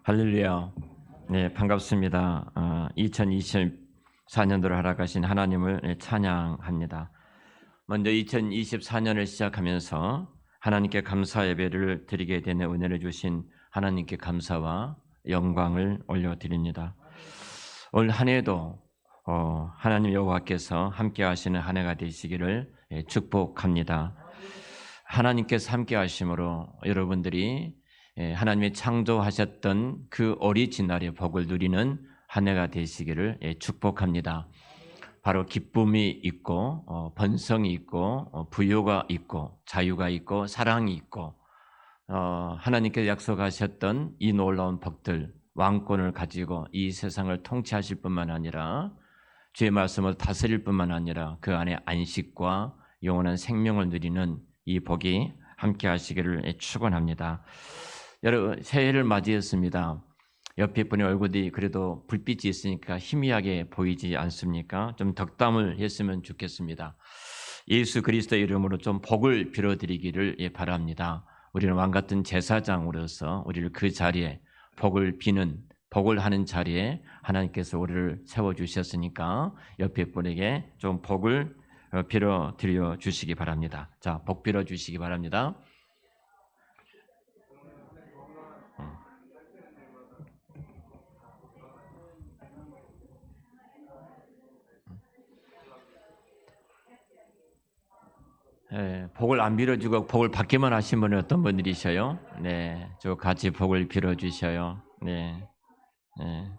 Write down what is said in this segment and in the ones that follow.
할렐루야. 네, 반갑습니다. 2024년도를 허락하신 하나님을 찬양합니다. 먼저 2024년을 시작하면서 하나님께 감사 예배를 드리게 되는 은혜를 주신 하나님께 감사와 영광을 올려드립니다. 올 한 해도 하나님 여호와께서 함께 하시는 한 해가 되시기를 축복합니다. 하나님께서 함께 하심으로 여러분들이 하나님이 창조하셨던 그 오리지널의 복을 누리는 한 해가 되시기를 축복합니다. 바로 기쁨이 있고 번성이 있고 부요가 있고 자유가 있고 사랑이 있고 하나님께서 약속하셨던 이 놀라운 복들, 왕권을 가지고 이 세상을 통치하실 뿐만 아니라 주의 말씀을 다스릴 뿐만 아니라 그 안에 안식과 영원한 생명을 누리는 이 복이 함께 하시기를 축원합니다. 여러분, 새해를 맞이했습니다. 옆에 분의 얼굴이 그래도 불빛이 있으니까 희미하게 보이지 않습니까? 좀 덕담을 했으면 좋겠습니다. 예수 그리스도의 이름으로 좀 복을 빌어드리기를 바랍니다. 우리는 왕같은 제사장으로서 우리를 그 자리에 복을 비는, 복을 하는 자리에 하나님께서 우리를 세워주셨으니까 옆에 분에게 좀 복을 빌어드려 주시기 바랍니다. 자, 복 빌어주시기 바랍니다. 복을 안 빌어주고 복을 받기만 하신 분은 어떤 분들이셔요? 네, 저 같이 복을 빌어주셔요. 네, 네.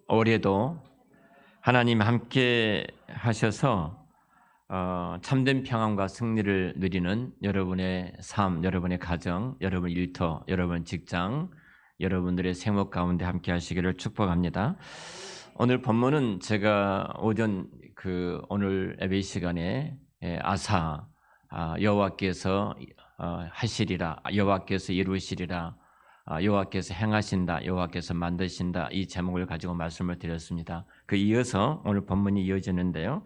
올해도 하나님 함께 하셔서 참된 평안과 승리를 누리는 여러분의 삶, 여러분의 가정, 여러분 일터, 여러분 직장, 여러분들의 생활 가운데 함께 하시기를 축복합니다. 오늘 본문은 제가 오전 오늘 예배 시간에 아사 여호와께서 하시리라, 여호와께서 이루시리라, 여호와께서 행하신다, 여호와께서 만드신다, 이 제목을 가지고 말씀을 드렸습니다. 그 이어서 오늘 본문이 이어지는데요.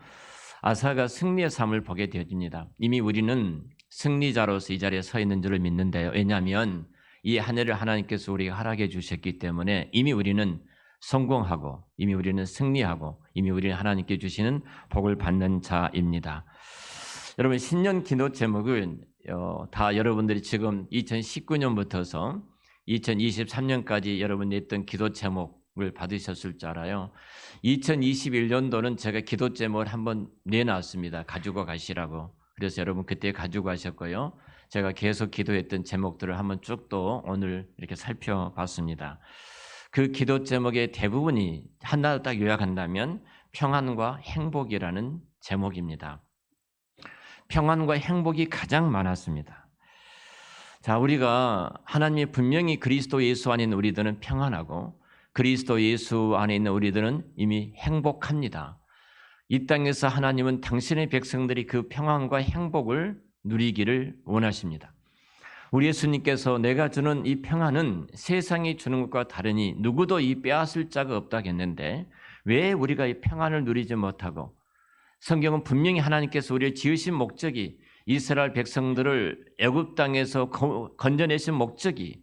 아사가 승리의 삶을 보게 되어집니다. 이미 우리는 승리자로서 이 자리에 서 있는 줄을 믿는데요. 왜냐하면 이 한 해를 하나님께서 우리에게 허락해 주셨기 때문에 이미 우리는 성공하고 이미 우리는 승리하고 이미 우리는 하나님께 주시는 복을 받는 자입니다. 여러분, 신년 기도 제목은 다 여러분들이 지금 2019년부터서 2023년까지 여러분이 했던 기도 제목을 받으셨을 줄 알아요. 2021년도는 제가 기도 제목을 한번 내놨습니다. 가지고 가시라고. 그래서 여러분 그때 가지고 가셨고요. 제가 계속 기도했던 제목들을 한번 쭉 또 오늘 이렇게 살펴봤습니다. 그 기도 제목의 대부분이 하나 딱 요약한다면 평안과 행복이라는 제목입니다. 평안과 행복이 가장 많았습니다. 자, 우리가 하나님이 분명히 그리스도 예수 안에 있는 우리들은 평안하고 그리스도 예수 안에 있는 우리들은 이미 행복합니다. 이 땅에서 하나님은 당신의 백성들이 그 평안과 행복을 누리기를 원하십니다. 우리 예수님께서 내가 주는 이 평안은 세상이 주는 것과 다르니 누구도 이 빼앗을 자가 없다겠는데 왜 우리가 이 평안을 누리지 못하고, 성경은 분명히 하나님께서 우리를 지으신 목적이, 이스라엘 백성들을 애굽 땅에서 건져내신 목적이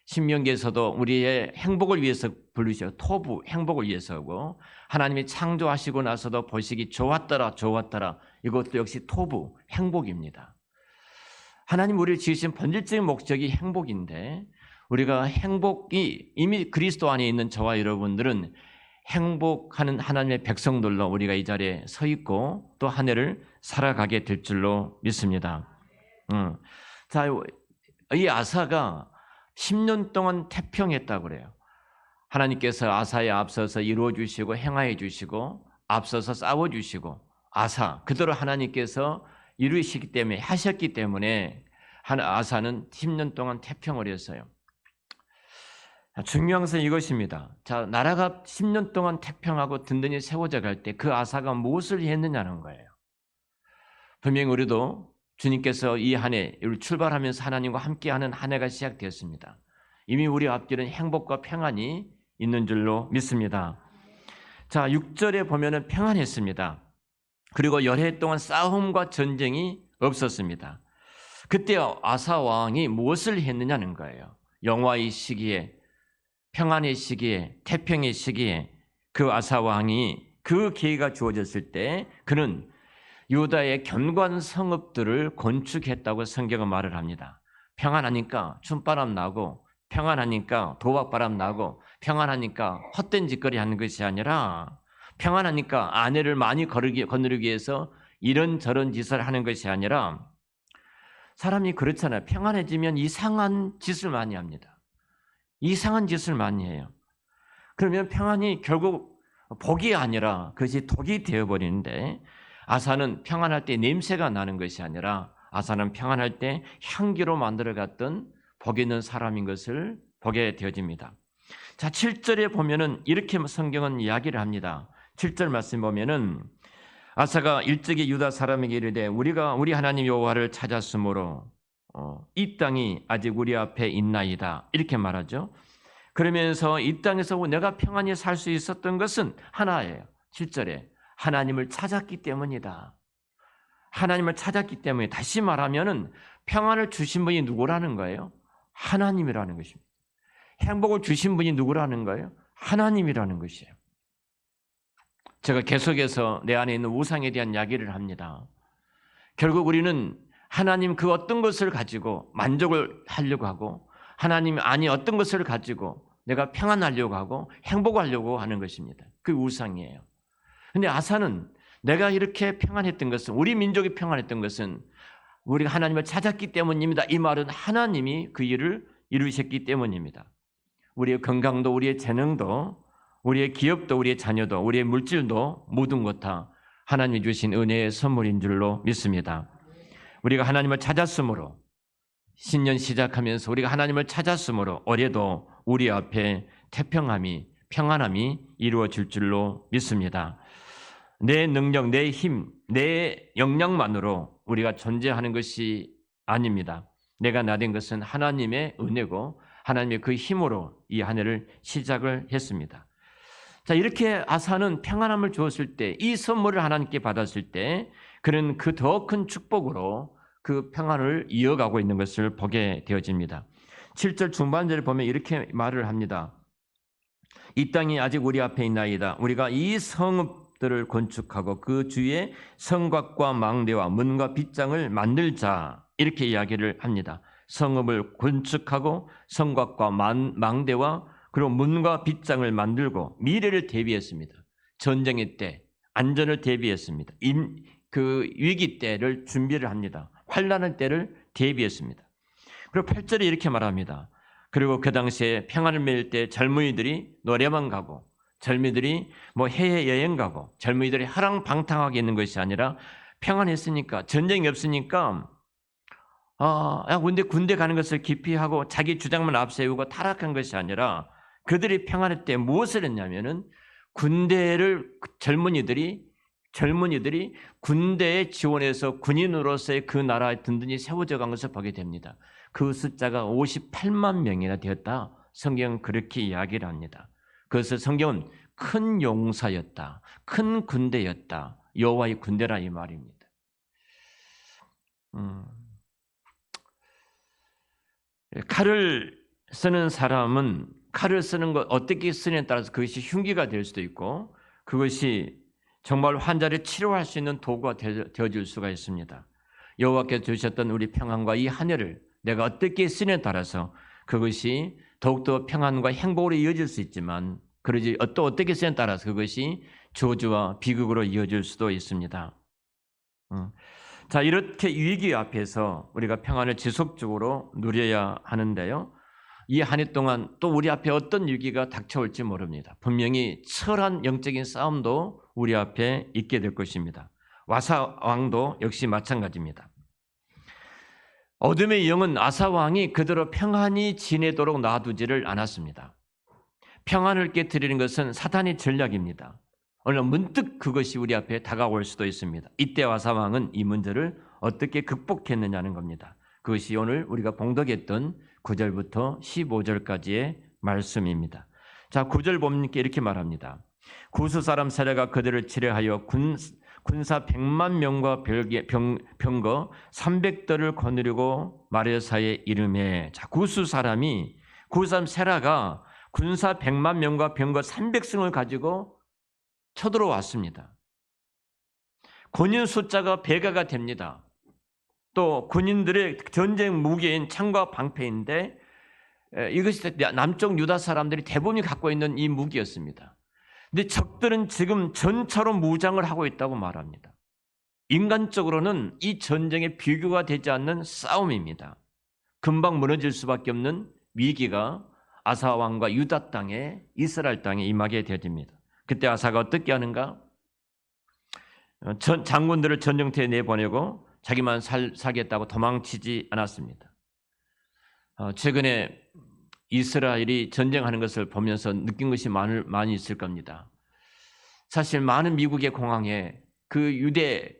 신명기에서도 우리의 행복을 위해서 부르셔. 토부, 행복을 위해서고, 하나님이 창조하시고 나서도 보시기 좋았더라, 좋았더라. 이것도 역시 토부, 행복입니다. 하나님 우리를 지으신 본질적인 목적이 행복인데, 우리가 행복이 이미 그리스도 안에 있는 저와 여러분들은 행복하는 하나님의 백성들로 우리가 이 자리에 서 있고 또 한 해를 살아가게 될 줄로 믿습니다. 자, 이 아사가 10년 동안 태평했다고 그래요. 하나님께서 아사에 앞서서 이루어 주시고 행하여 주시고 앞서서 싸워 주시고 아사 그대로 하나님께서 이루시기 때문에, 하셨기 때문에 아사는 10년 동안 태평을 했어요. 중요한 것은 이것입니다. 자, 나라가 10년 동안 태평하고 든든히 세워져 갈 때 그 아사가 무엇을 했느냐는 거예요. 분명히 우리도 주님께서 이 한 해를 출발하면서 하나님과 함께하는 한 해가 시작되었습니다. 이미 우리 앞길은 행복과 평안이 있는 줄로 믿습니다. 자, 6절에 보면은 평안했습니다. 그리고 열해 동안 싸움과 전쟁이 없었습니다. 그때 아사 왕이 무엇을 했느냐는 거예요. 영화의 시기에, 평안의 시기에, 태평의 시기에 그 아사 왕이 그 기회가 주어졌을 때 그는 유다의 견고한 성읍들을 건축했다고 성경은 말을 합니다. 평안하니까 춤바람 나고, 평안하니까 도박바람 나고, 평안하니까 헛된 짓거리 하는 것이 아니라, 평안하니까 아내를 많이 거느리기 위해서 이런저런 짓을 하는 것이 아니라, 사람이 그렇잖아요. 평안해지면 이상한 짓을 많이 합니다. 이상한 짓을 많이 해요. 그러면 평안이 결국 복이 아니라 그것이 독이 되어버리는데, 아사는 평안할 때 냄새가 나는 것이 아니라 아사는 평안할 때 향기로 만들어갔던 복 있는 사람인 것을 보게 되어집니다. 자, 7절에 보면은 이렇게 성경은 이야기를 합니다. 7절 말씀 보면은 아사가 일찍이 유다 사람에게 이르되 우리가 우리 하나님 여호와를 찾았으므로 이 땅이 아직 우리 앞에 있나이다. 이렇게 말하죠. 그러면서 이 땅에서 내가 평안히 살 수 있었던 것은 하나예요. 7절에 하나님을 찾았기 때문이다. 하나님을 찾았기 때문에 다시 말하면은 평안을 주신 분이 누구라는 거예요? 하나님이라는 것입니다. 행복을 주신 분이 누구라는 거예요? 하나님이라는 것이에요. 제가 계속해서 내 안에 있는 우상에 대한 이야기를 합니다. 결국 우리는 하나님 그 어떤 것을 가지고 만족을 하려고 하고 하나님 아니 어떤 것을 가지고 내가 평안하려고 하고 행복하려고 하는 것입니다. 그 우상이에요. 근데 아사는 내가 이렇게 평안했던 것은 우리 민족이 평안했던 것은 우리가 하나님을 찾았기 때문입니다. 이 말은 하나님이 그 일을 이루셨기 때문입니다. 우리의 건강도 우리의 재능도 우리의 기업도 우리의 자녀도 우리의 물질도 모든 것 다 하나님이 주신 은혜의 선물인 줄로 믿습니다. 우리가 하나님을 찾았으므로 신년 시작하면서 우리가 하나님을 찾았으므로 올해도 우리 앞에 태평함이 평안함이 이루어질 줄로 믿습니다. 내 능력, 내 힘, 내 역량만으로 우리가 존재하는 것이 아닙니다. 내가 나된 것은 하나님의 은혜고 하나님의 그 힘으로 이 한 해를 시작을 했습니다. 자, 이렇게 아사는 평안함을 주었을 때, 이 선물을 하나님께 받았을 때 그는 그 더 큰 축복으로 그 평안을 이어가고 있는 것을 보게 되어집니다. 7절 중반절을 보면 이렇게 말을 합니다. 이 땅이 아직 우리 앞에 있나이다. 우리가 이 성읍들을 건축하고 그 주위에 성곽과 망대와 문과 빗장을 만들자. 이렇게 이야기를 합니다. 성읍을 건축하고 성곽과 망대와 그리고 문과 빗장을 만들고 미래를 대비했습니다. 전쟁의 때 안전을 대비했습니다. 그 위기 때를 준비를 합니다. 환난의 때를 대비했습니다. 그리고 8절에 이렇게 말합니다. 그리고 그 당시에 평안을 맺을 때 젊은이들이 노래방 가고 젊은이들이 해외 여행 가고 젊은이들이 하랑방탕하게 있는 것이 아니라 평안했으니까 전쟁이 없으니까 군대 가는 것을 기피하고 자기 주장만 앞세우고 타락한 것이 아니라 그들이 평안할 때 무엇을 했냐면은 젊은이들이 군대에 지원해서 군인으로서의 그 나라에 든든히 세워져 간 것을 보게 됩니다. 그 숫자가 58만 명이나 되었다. 성경은 그렇게 이야기를 합니다. 그래서 성경은 큰 용사였다. 큰 군대였다. 여호와의 군대라 이 말입니다. 칼을 쓰는 사람은 칼을 쓰는 것 어떻게 쓰느냐에 따라서 그것이 흉기가 될 수도 있고 그것이 정말 환자를 치료할 수 있는 도구가 되어줄 수가 있습니다. 여호와께서 주셨던 우리 평안과 이 한 해를 내가 어떻게 쓰느냐에 따라서 그것이 더욱더 평안과 행복으로 이어질 수 있지만 그러지 또 어떻게 쓰느냐에 따라서 그것이 저주와 비극으로 이어질 수도 있습니다. 자, 이렇게 위기 앞에서 우리가 평안을 지속적으로 누려야 하는데요. 이 한 해 동안 또 우리 앞에 어떤 위기가 닥쳐올지 모릅니다. 분명히 철한 영적인 싸움도 우리 앞에 있게 될 것입니다. 아사 왕도 역시 마찬가지입니다. 어둠의 영은 아사 왕이 그대로 평안히 지내도록 놔두지를 않았습니다. 평안을 깨트리는 것은 사탄의 전략입니다. 어느 문득 그것이 우리 앞에 다가올 수도 있습니다. 이때 아사 왕은 이 문제를 어떻게 극복했느냐는 겁니다. 그것이 오늘 우리가 봉독했던 9절부터 15절까지의 말씀입니다. 자, 9절 보면 이렇게 말합니다. 구스 사람 세례가 그들을 치려하여 군사 100만 명과 병거 300대를 거느리고 마레사의 이름에, 자, 구스 사람 세라가 군사 100만 명과 병거 300승을 가지고 쳐들어왔습니다. 군인 숫자가 배가가 됩니다. 또 군인들의 전쟁 무기인 창과 방패인데 이것이 남쪽 유다 사람들이 대부분이 갖고 있는 이 무기였습니다. 근데 적들은 지금 전차로 무장을 하고 있다고 말합니다. 인간적으로는 이 전쟁에 비교가 되지 않는 싸움입니다. 금방 무너질 수밖에 없는 위기가 아사 왕과 유다 땅에, 이스라엘 땅에 임하게 되어집니다. 그때 아사가 어떻게 하는가? 장군들을 전쟁터에 내보내고 자기만 살겠다고 도망치지 않았습니다. 최근에 이스라엘이 전쟁하는 것을 보면서 느낀 것이 많이 있을 겁니다. 사실 많은 미국의 공항에 그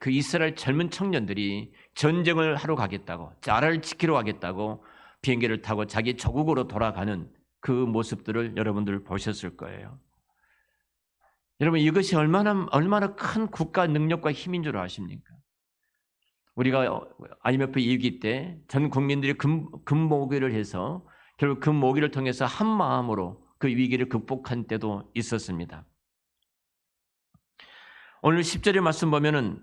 이스라엘 젊은 청년들이 전쟁을 하러 가겠다고, 나라를 지키러 가겠다고 비행기를 타고 자기 조국으로 돌아가는 그 모습들을 여러분들 보셨을 거예요. 여러분, 이것이 얼마나 큰 국가 능력과 힘인 줄 아십니까? 우리가 IMF 위기 때 전 국민들이 금모기를 해서 결국 금모기를 통해서 한 마음으로 그 위기를 극복한 때도 있었습니다. 오늘 10절의 말씀 보면은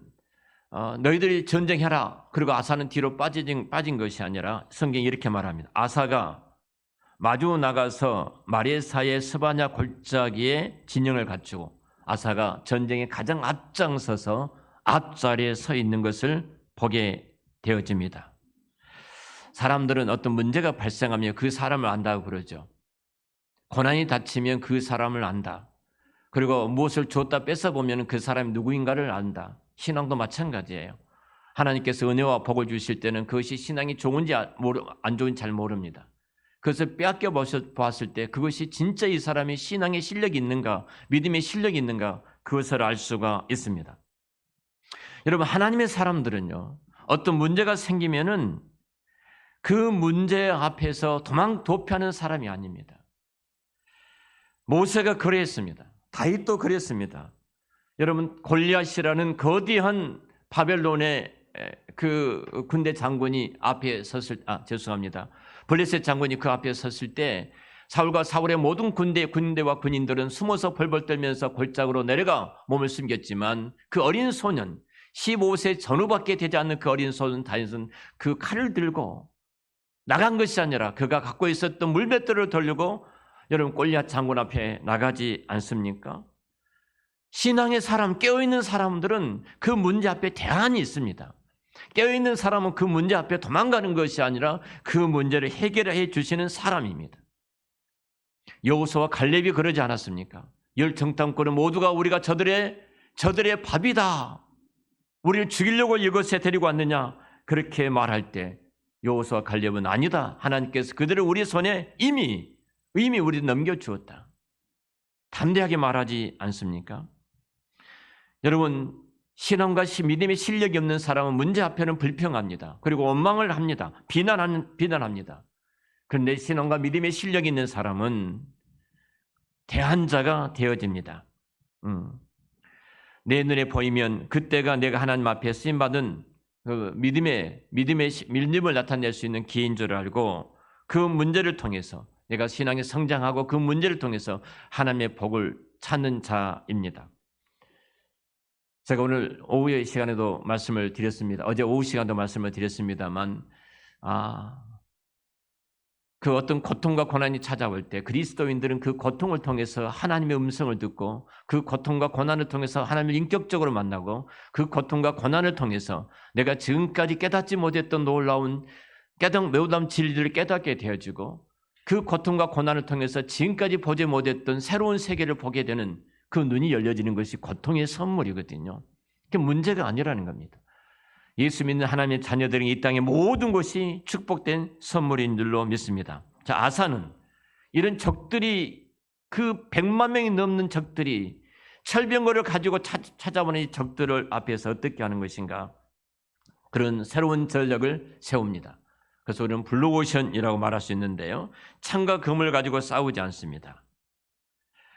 너희들이 전쟁해라. 그리고 아사는 뒤로 빠진 것이 아니라 성경이 이렇게 말합니다. 아사가 마주 나가서 마레사의 스바냐 골짜기에 진영을 갖추고 아사가 전쟁에 가장 앞장서서 앞자리에 서 있는 것을 보게 되어집니다. 사람들은 어떤 문제가 발생하면 그 사람을 안다고 그러죠. 고난이 닥치면 그 사람을 안다. 그리고 무엇을 줬다 뺏어보면 그 사람이 누구인가를 안다. 신앙도 마찬가지예요. 하나님께서 은혜와 복을 주실 때는 그것이 신앙이 좋은지 안 좋은지 잘 모릅니다. 그것을 빼앗겨 보았을 때 그것이 진짜 이 사람이 신앙의 실력이 있는가, 믿음의 실력이 있는가, 그것을 알 수가 있습니다. 여러분, 하나님의 사람들은요, 어떤 문제가 생기면은 그 문제 앞에서 도피하는 사람이 아닙니다. 모세가 그랬습니다. 다윗도 그랬습니다. 여러분, 골리앗이라는 거대한 바벨론의 그 군대 장군이 앞에 블레셋 장군이 그 앞에 섰을 때 사울과 사울의 모든 군대와 군인들은 숨어서 벌벌 떨면서 골짜기로 내려가 몸을 숨겼지만 그 어린 소년, 15세 전후밖에 되지 않는 그 어린 소년 다윗은 그 칼을 들고 나간 것이 아니라 그가 갖고 있었던 물맷돌을 돌리고 여러분 골리앗 장군 앞에 나가지 않습니까? 신앙의 사람, 깨어있는 사람들은 그 문제 앞에 대안이 있습니다. 깨어있는 사람은 그 문제 앞에 도망가는 것이 아니라 그 문제를 해결해 주시는 사람입니다. 여호수아와 갈렙이 그러지 않았습니까? 열 정탐꾼은 모두가 우리가 저들의 밥이다. 우리를 죽이려고 이곳에 데리고 왔느냐? 그렇게 말할 때 여호수아와 갈렙은 아니다. 하나님께서 그들을 우리 손에 이미 우리 넘겨주었다. 담대하게 말하지 않습니까? 여러분, 신앙과 믿음의 실력이 없는 사람은 문제 앞에는 불평합니다. 그리고 원망을 합니다. 비난합니다. 그런데 신앙과 믿음의 실력이 있는 사람은 대안자가 되어집니다. 내 눈에 보이면 그때가 내가 하나님 앞에 쓰임받은 그 믿음을 나타낼 수 있는 기회인 줄 알고 그 문제를 통해서 내가 신앙에 성장하고 그 문제를 통해서 하나님의 복을 찾는 자입니다. 제가 오늘 오후의 시간에도 말씀을 드렸습니다. 어제 오후 시간도 말씀을 드렸습니다만 그 어떤 고통과 고난이 찾아올 때 그리스도인들은 그 고통을 통해서 하나님의 음성을 듣고 그 고통과 고난을 통해서 하나님을 인격적으로 만나고 그 고통과 고난을 통해서 내가 지금까지 깨닫지 못했던 놀라운 진리들을 깨닫게 되어지고 그 고통과 고난을 통해서 지금까지 보지 못했던 새로운 세계를 보게 되는 그 눈이 열려지는 것이 고통의 선물이거든요. 그게 문제가 아니라는 겁니다. 예수 믿는 하나님의 자녀들은 이 땅의 모든 것이 축복된 선물인 줄로 믿습니다. 자, 아사는 이런 적들이 그 100만 명이 넘는 적들이 철병거를 가지고 찾아오는 이 적들을 앞에서 어떻게 하는 것인가? 그런 새로운 전략을 세웁니다. 그래서 우리는 블루오션이라고 말할 수 있는데요. 창과 금을 가지고 싸우지 않습니다.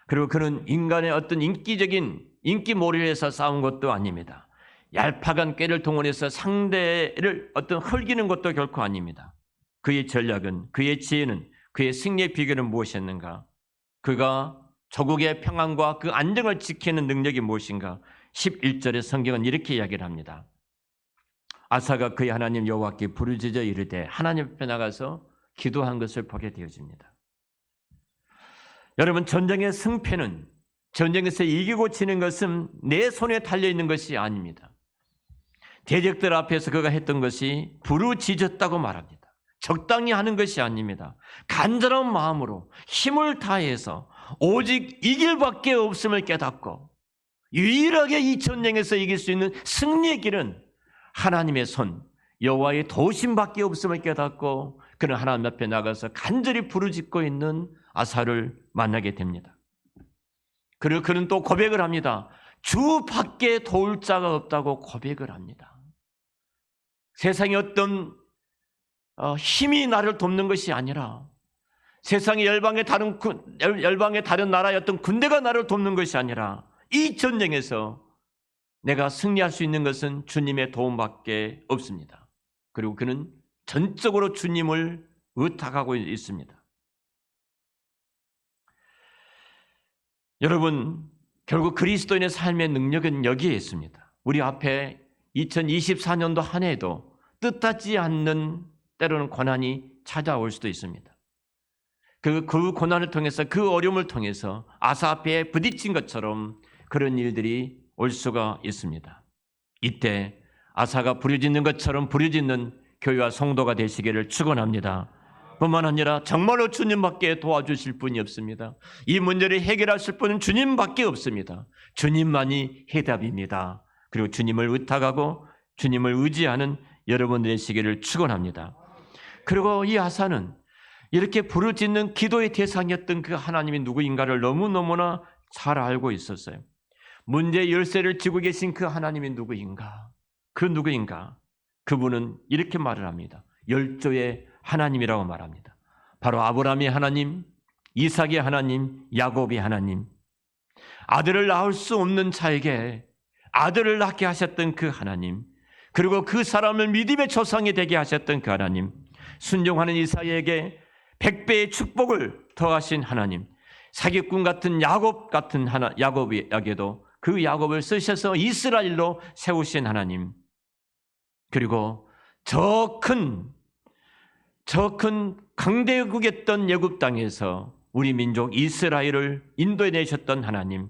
그리고 그는 인간의 어떤 인기몰이를 해서 싸운 것도 아닙니다. 얄팍한 꾀를 동원해서 상대를 어떤 헐기는 것도 결코 아닙니다. 그의 전략은, 그의 지혜는, 그의 승리의 비결은 무엇이었는가? 그가 조국의 평안과 그 안정을 지키는 능력이 무엇인가? 11절의 성경은 이렇게 이야기를 합니다. 아사가 그의 하나님 여호와께 부르짖어 이르되 하나님 앞에 나가서 기도한 것을 보게 되어집니다. 여러분, 전쟁의 승패는, 전쟁에서 이기고 지는 것은 내 손에 달려있는 것이 아닙니다. 대적들 앞에서 그가 했던 것이 부르짖었다고 말합니다. 적당히 하는 것이 아닙니다. 간절한 마음으로 힘을 다해서 오직 이길 밖에 없음을 깨닫고 유일하게 이 전쟁에서 이길 수 있는 승리의 길은 하나님의 손, 여호와의 도심밖에 없음을 깨닫고 그는 하나님 앞에 나가서 간절히 부르짖고 있는 아사를 만나게 됩니다. 그리고 그는 또 고백을 합니다. 주 밖에 도울 자가 없다고 고백을 합니다. 세상에 어떤 힘이 나를 돕는 것이 아니라, 세상의 열방의 다른 나라의 어떤 군대가 나를 돕는 것이 아니라, 이 전쟁에서 내가 승리할 수 있는 것은 주님의 도움밖에 없습니다. 그리고 그는 전적으로 주님을 의탁하고 있습니다. 여러분, 결국 그리스도인의 삶의 능력은 여기에 있습니다. 우리 앞에 2024년도 한 해에도 뜻하지 않는 때로는 고난이 찾아올 수도 있습니다. 그 고난을 통해서, 그 어려움을 통해서 아사 앞에 부딪힌 것처럼 그런 일들이 올 수가 있습니다. 이때 아사가 부르짖는 것처럼 부르짖는 교회와 성도가 되시기를 축원합니다. 뿐만 아니라 정말로 주님밖에 도와주실 분이 없습니다. 이 문제를 해결하실 분은 주님밖에 없습니다. 주님만이 해답입니다. 그리고 주님을 의탁하고 주님을 의지하는 여러분 되시기를 축원합니다. 그리고 이 아사는 이렇게 부르짖는 기도의 대상이었던 그 하나님이 누구인가를 너무너무나 잘 알고 있었어요. 문제의 열쇠를 쥐고 계신 그 하나님이 누구인가? 그 누구인가? 그분은 이렇게 말을 합니다. 열조의 하나님이라고 말합니다. 바로 아브라함의 하나님, 이삭의 하나님, 야곱의 하나님. 아들을 낳을 수 없는 자에게 아들을 낳게 하셨던 그 하나님, 그리고 그 사람을 믿음의 조상이 되게 하셨던 그 하나님, 순종하는 이삭에게 100배의 축복을 더하신 하나님, 사기꾼 같은 야곱에게도 그 야곱을 쓰셔서 이스라엘로 세우신 하나님, 그리고 저 큰 강대국이었던 애굽 땅에서 우리 민족 이스라엘을 인도해 내셨던 하나님,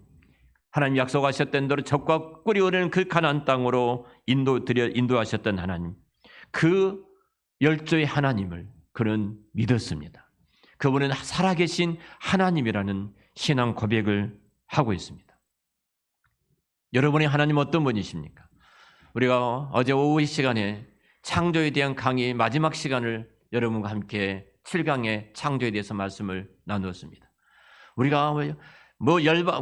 하나님 약속하셨던 대로 적과 꿀이 흐르는 그 가나안 땅으로 인도하셨던 하나님, 그 열조의 하나님을 그는 믿었습니다. 그분은 살아계신 하나님이라는 신앙 고백을 하고 있습니다. 여러분의 하나님 어떤 분이십니까? 우리가 어제 오후 시간에 창조에 대한 강의 마지막 시간을 여러분과 함께 7강의 창조에 대해서 말씀을 나누었습니다. 우리가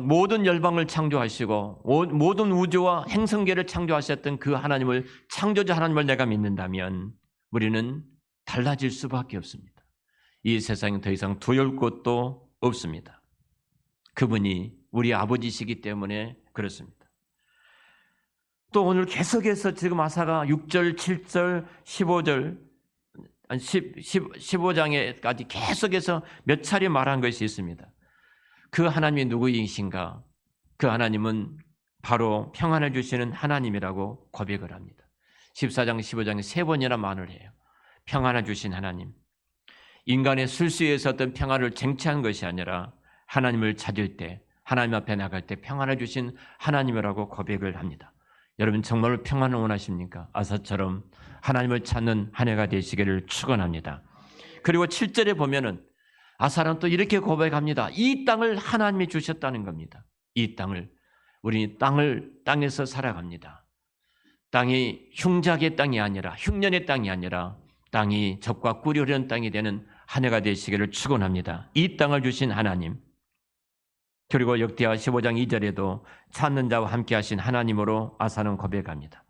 모든 열방을 창조하시고 모든 우주와 행성계를 창조하셨던 그 하나님을, 창조자 하나님을 내가 믿는다면 우리는 달라질 수밖에 없습니다. 이 세상에 더 이상 두려울 곳도 없습니다. 그분이 우리 아버지시기 때문에 그렇습니다. 또 오늘 계속해서 지금 아사가 6절, 7절, 15장에까지 계속해서 몇 차례 말한 것이 있습니다. 그 하나님이 누구이신가? 그 하나님은 바로 평안을 주시는 하나님이라고 고백을 합니다. 14장, 15장에 3번이나 말을 해요. 평안을 주신 하나님. 인간의 술수에서 어떤 평안을 쟁취한 것이 아니라 하나님을 찾을 때, 하나님 앞에 나갈 때 평안을 주신 하나님이라고 고백을 합니다. 여러분 정말로 평안을 원하십니까? 아사처럼 하나님을 찾는 한 해가 되시기를 축원합니다. 그리고 7절에 보면은 아사는 또 이렇게 고백합니다. 이 땅을 하나님이 주셨다는 겁니다. 이 땅을, 우리 땅에서 살아갑니다. 땅이 흉작의 땅이 아니라, 흉년의 땅이 아니라 땅이 젖과 꿀이 흐르는 땅이 되는 한 해가 되시기를 축원합니다. 이 땅을 주신 하나님. 그리고 역대하 15장 2절에도 찾는 자와 함께 하신 하나님으로 아사는 고백합니다.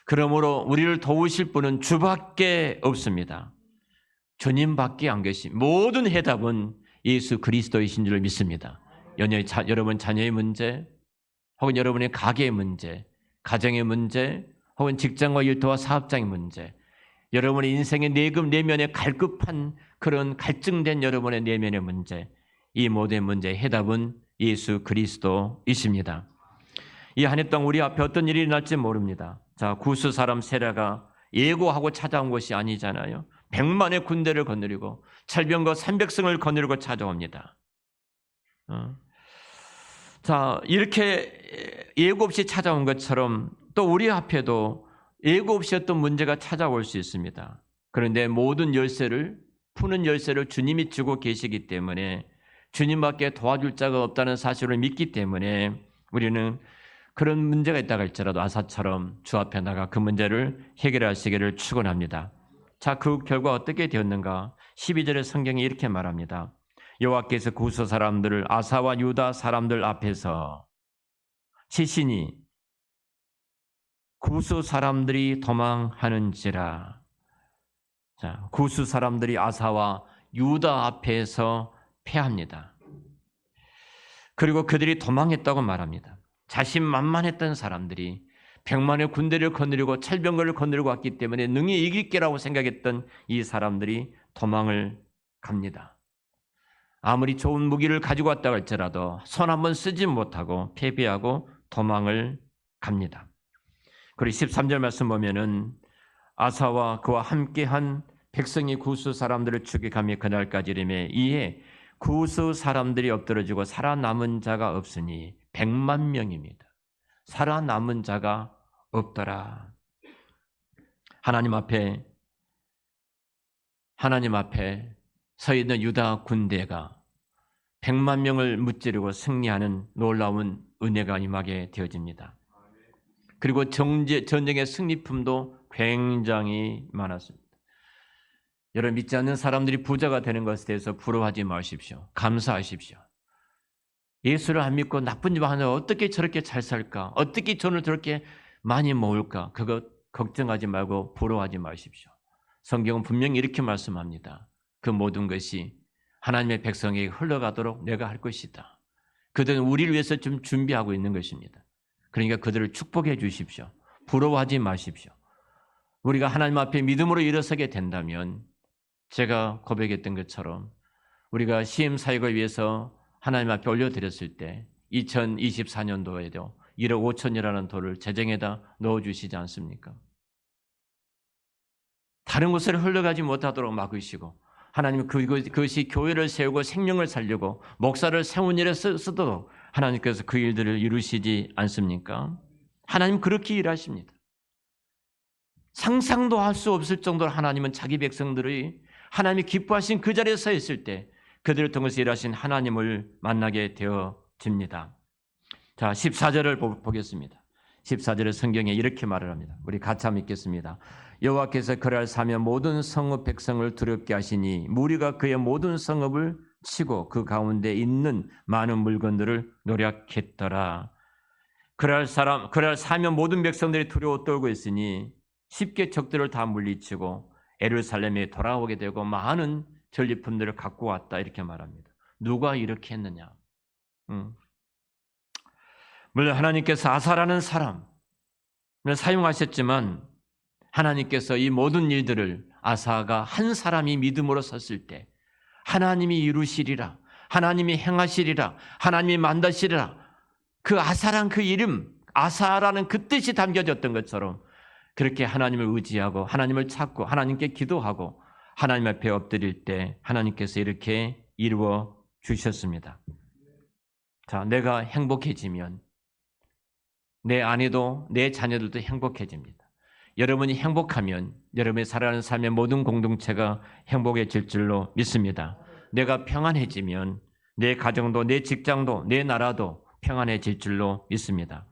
그러므로 우리를 도우실 분은 주밖에 없습니다. 주님밖에 안 계신 모든 해답은 예수 그리스도이신 줄 믿습니다. 여러분 자녀의 문제, 혹은 여러분의 가게의 문제, 가정의 문제, 혹은 직장과 일터와 사업장의 문제, 여러분의 인생의 내면의 갈급한 그런 갈증된 여러분의 내면의 문제, 이 모든 문제의 해답은 예수 그리스도이십니다. 이 한 해 동안 우리 앞에 어떤 일이 일어날지 모릅니다. 자, 구스 사람 세라가 예고하고 찾아온 것이 아니잖아요. 100만의 군대를 거느리고 철병거 300승을 거느리고 찾아옵니다. 자, 이렇게 예고 없이 찾아온 것처럼 또 우리 앞에도 예고 없이 어떤 문제가 찾아올 수 있습니다. 그런데 모든 열쇠를, 푸는 열쇠를 주님이 주고 계시기 때문에 주님밖에 도와줄 자가 없다는 사실을 믿기 때문에 우리는 그런 문제가 있다고 할지라도 아사처럼 주 앞에 나가 그 문제를 해결하시기를 축원합니다. 자, 그 결과 어떻게 되었는가? 12절의 성경이 이렇게 말합니다. 여호와께서 구스 사람들을 아사와 유다 사람들 앞에서 치시니 구스 사람들이 도망하는지라. 자, 구스 사람들이 아사와 유다 앞에서 패합니다. 그리고 그들이 도망했다고 말합니다. 자신만만했던 사람들이 100만의 군대를 거느리고 철병거를 거느리고 왔기 때문에 능히 이길 게라고 생각했던 이 사람들이 도망을 갑니다. 아무리 좋은 무기를 가지고 왔다고 할지라도 손 한번 쓰지 못하고 패배하고 도망을 갑니다. 그리고 13절 말씀 보면은 아사와 그와 함께한 백성이 구스 사람들을 추격하며 그날까지 이르매 이에 구스 사람들이 엎드러지고 살아남은 자가 없으니 100만 명입니다. 살아남은 자가 없더라. 하나님 앞에 서 있는 유다 군대가 100만 명을 무찌르고 승리하는 놀라운 은혜가 임하게 되어집니다. 그리고 전쟁의 승리품도 굉장히 많았습니다. 여러분, 믿지 않는 사람들이 부자가 되는 것에 대해서 부러워하지 마십시오. 감사하십시오. 예수를 안 믿고 나쁜 집 하나 어떻게 저렇게 잘 살까? 어떻게 돈을 저렇게 많이 모을까? 그거 걱정하지 말고 부러워하지 마십시오. 성경은 분명히 이렇게 말씀합니다. 그 모든 것이 하나님의 백성에게 흘러가도록 내가 할 것이다. 그들은 우리를 위해서 좀 준비하고 있는 것입니다. 그러니까 그들을 축복해 주십시오. 부러워하지 마십시오. 우리가 하나님 앞에 믿음으로 일어서게 된다면 제가 고백했던 것처럼 우리가 시험 사역을 위해서 하나님 앞에 올려드렸을 때 2024년도에도 1억 5천이라는 돈을 재정에다 넣어주시지 않습니까? 다른 곳으로 흘러가지 못하도록 막으시고 하나님은 그것이 교회를 세우고 생명을 살리고 목사를 세운 일에 쓰도록 하나님께서 그 일들을 이루시지 않습니까? 하나님 그렇게 일하십니다. 상상도 할 수 없을 정도로 하나님은 자기 백성들이 하나님이 기뻐하신 그 자리에 서 있을 때 그들을 통해서 일하신 하나님을 만나게 되어집니다. 자, 14절을 보겠습니다. 14절의 성경에 이렇게 말을 합니다. 우리 같이 한번 읽겠습니다. 여호와께서 그날 사며 모든 성읍 백성을 두렵게 하시니 무리가 그의 모든 성읍을 치고 그 가운데 있는 많은 물건들을 노략했더라. 그날 사며 모든 백성들이 두려워 떨고 있으니 쉽게 적들을 다 물리치고 예루살렘에 돌아오게 되고 많은 전리품들을 갖고 왔다 이렇게 말합니다. 누가 이렇게 했느냐? 물론 하나님께서 아사라는 사람을 사용하셨지만 하나님께서 이 모든 일들을 아사가 한 사람이 믿음으로 섰을 때 하나님이 이루시리라, 하나님이 행하시리라, 하나님이 만드시리라, 그 아사란 그 이름, 아사라는 그 뜻이 담겨졌던 것처럼 그렇게 하나님을 의지하고 하나님을 찾고 하나님께 기도하고 하나님 앞에 엎드릴 때 하나님께서 이렇게 이루어 주셨습니다. 자, 내가 행복해지면 내 아내도 내 자녀들도 행복해집니다. 여러분이 행복하면 여러분이 살아가는 삶의 모든 공동체가 행복해질 줄로 믿습니다. 내가 평안해지면 내 가정도 내 직장도 내 나라도 평안해질 줄로 믿습니다.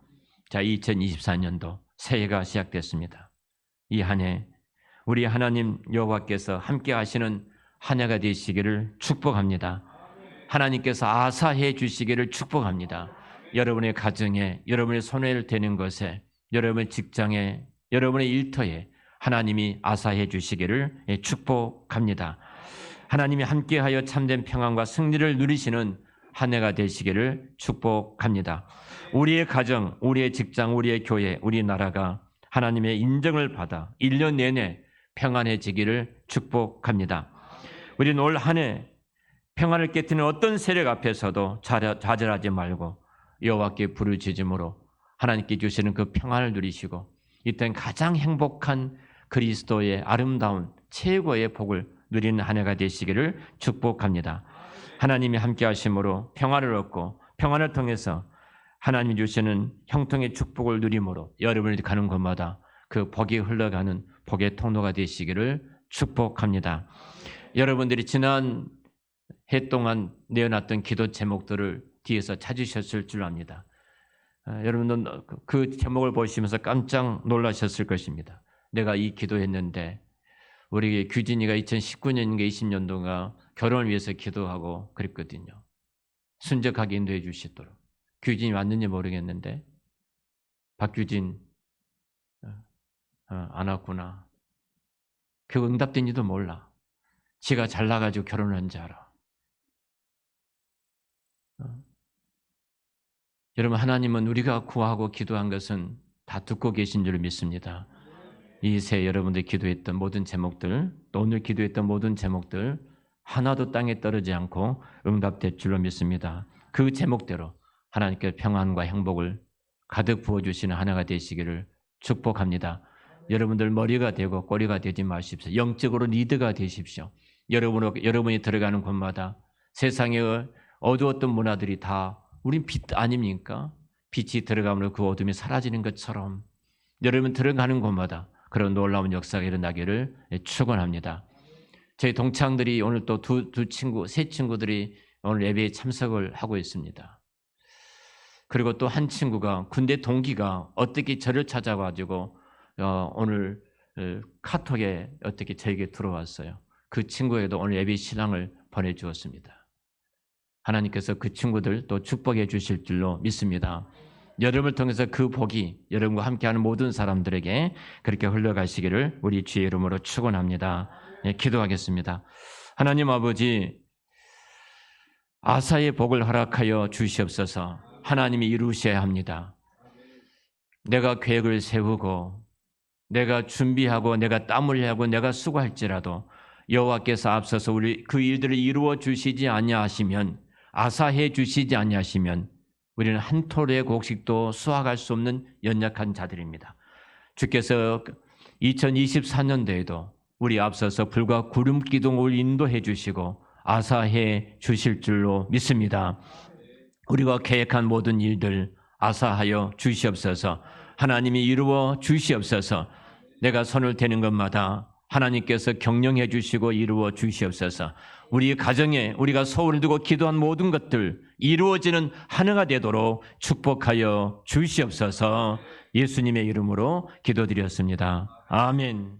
자, 2024년도 새해가 시작됐습니다. 이 한 해 우리 하나님 여호와께서 함께 하시는 한 해가 되시기를 축복합니다. 하나님께서 아사해 주시기를 축복합니다. 여러분의 가정에, 여러분의 손에 되는 것에, 여러분의 직장에, 여러분의 일터에 하나님이 아사해 주시기를 축복합니다. 하나님이 함께하여 참된 평안과 승리를 누리시는 한 해가 되시기를 축복합니다. 우리의 가정, 우리의 직장, 우리의 교회, 우리 나라가 하나님의 인정을 받아 1년 내내 평안해지기를 축복합니다. 우리는 올 한 해 평안을 깨트리는 어떤 세력 앞에서도 좌절하지 말고 여호와께 부르짖음으로 하나님께 주시는 그 평안을 누리시고 이땐 가장 행복한 그리스도의 아름다운 최고의 복을 누리는 한 해가 되시기를 축복합니다. 하나님이 함께 하심으로 평안을 얻고 평안을 통해서 하나님이 주시는 형통의 축복을 누림으로 여러분이 가는 곳마다 그 복이 흘러가는 복의 통로가 되시기를 축복합니다. 여러분들이 지난 해 동안 내어놨던 기도 제목들을 뒤에서 찾으셨을 줄 압니다. 여러분은 그 제목을 보시면서 깜짝 놀라셨을 것입니다. 내가 이 기도했는데 우리 규진이가 2019년인가 20년도가 결혼을 위해서 기도하고 그랬거든요. 순적하게 인도해 주시도록. 규진이 왔는지 모르겠는데 박규진 안 왔구나. 그 응답된지도 몰라. 지가 잘나가지고 결혼한 줄 알아. 여러분, 하나님은 우리가 구하고 기도한 것은 다 듣고 계신 줄 믿습니다. 이 새 여러분들이 기도했던 모든 제목들, 또 오늘 기도했던 모든 제목들 하나도 땅에 떨어지지 않고 응답될 줄로 믿습니다. 그 제목대로 하나님께 평안과 행복을 가득 부어주시는 하나가 되시기를 축복합니다. 여러분들 머리가 되고 꼬리가 되지 마십시오. 영적으로 리더가 되십시오. 여러분이 들어가는 곳마다 세상의 어두웠던 문화들이 다 우린 빛 아닙니까? 빛이 들어가면 그 어둠이 사라지는 것처럼 여러분 들어가는 곳마다 그런 놀라운 역사가 일어나기를 축원합니다. 저희 동창들이 오늘 또 세 친구들이 오늘 예배에 참석을 하고 있습니다. 그리고 또 한 친구가 군대 동기가 어떻게 저를 찾아가지고 오늘 카톡에 어떻게 저에게 들어왔어요. 그 친구에게도 오늘 예배 신앙을 보내주었습니다. 하나님께서 그 친구들 또 축복해 주실 줄로 믿습니다. 여러분을 통해서 그 복이 여러분과 함께하는 모든 사람들에게 그렇게 흘러가시기를 우리 주의 이름으로 축원합니다. 기도하겠습니다. 하나님 아버지, 아사의 복을 허락하여 주시옵소서. 하나님이 이루셔야 합니다. 내가 계획을 세우고 내가 준비하고 내가 땀 흘리고 내가 수고할지라도 여호와께서 앞서서 우리 그 일들을 이루어 주시지 아니하시면, 아사해 주시지 아니하시면 우리는 한 토르의 곡식도 수확할 수 없는 연약한 자들입니다. 주께서 2024년도에도 우리 앞서서 불과 구름 기둥을 인도해 주시고 아사해 주실 줄로 믿습니다. 우리가 계획한 모든 일들 아사하여 주시옵소서. 하나님이 이루어 주시옵소서. 내가 손을 대는 것마다 하나님께서 경영해 주시고 이루어 주시옵소서. 우리 가정에 우리가 소원을 두고 기도한 모든 것들 이루어지는 한 해가 되도록 축복하여 주시옵소서. 예수님의 이름으로 기도드렸습니다. 아멘.